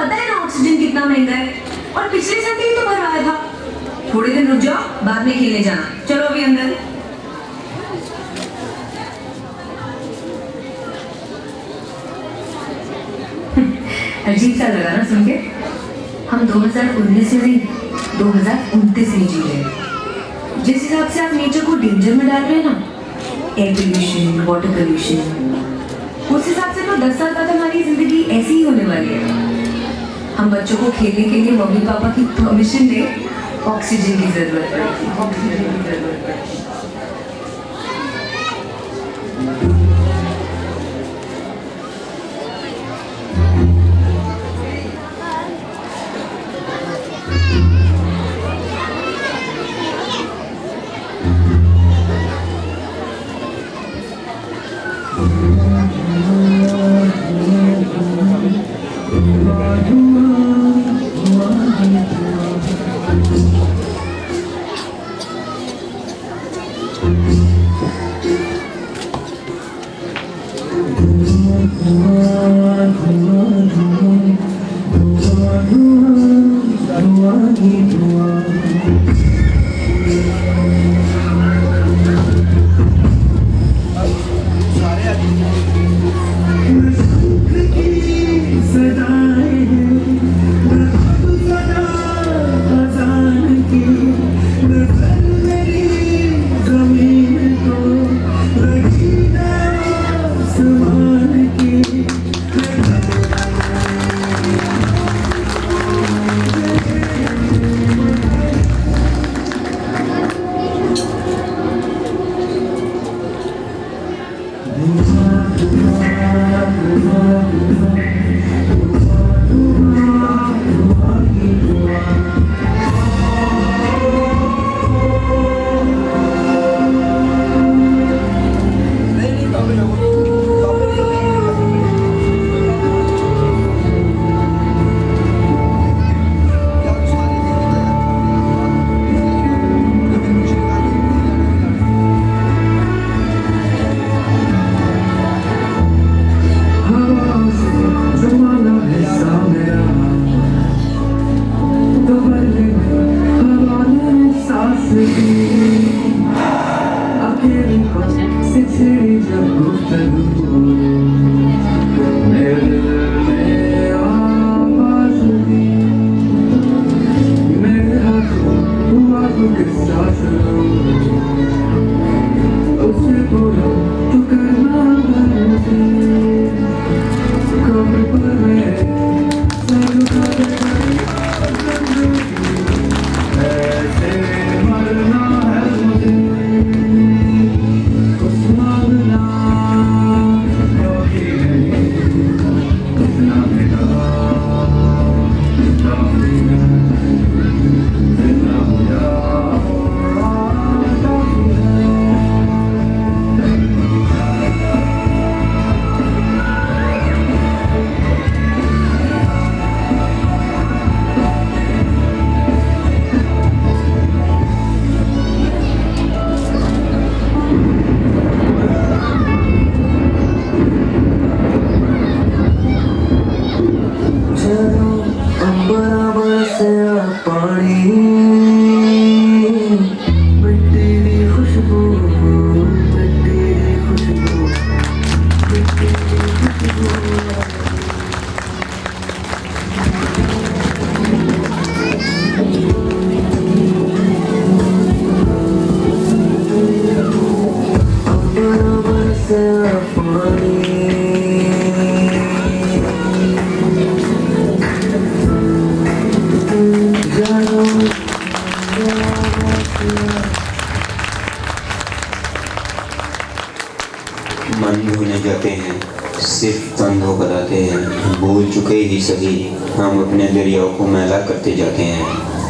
पता है ना ऑक्सीजन कितना महंगा है, और पिछले संडे ही तो भरवाया था। थोड़े दिन रुक जाओ, बाद में खेलने जाना। चलो अभी अंदर। अजीब सा लगा ना सुन के। हम 2019 में नहीं 2029 में जी रहे हैं। जिस हिसाब से आप नेचर को डेंजर में डाल रहे हैं ना, एयर पोल्यूशन, वाटर पोल्यूशन, उस हिसाब से तो 10 साल बाद हमारी जिंदगी ऐसी ही होने वाली है। हम बच्चों को खेलने के लिए मम्मी पापा की परमिशन ले, ऑक्सीजन की जरूरत पड़ती है, ऑक्सीजन की जरूरत पड़ती है। मन भूलने जाते हैं, सिर्फ तन धोकर आते हैं। भूल चुके ही सही हम अपने दरियाओं को मैला करते जाते हैं।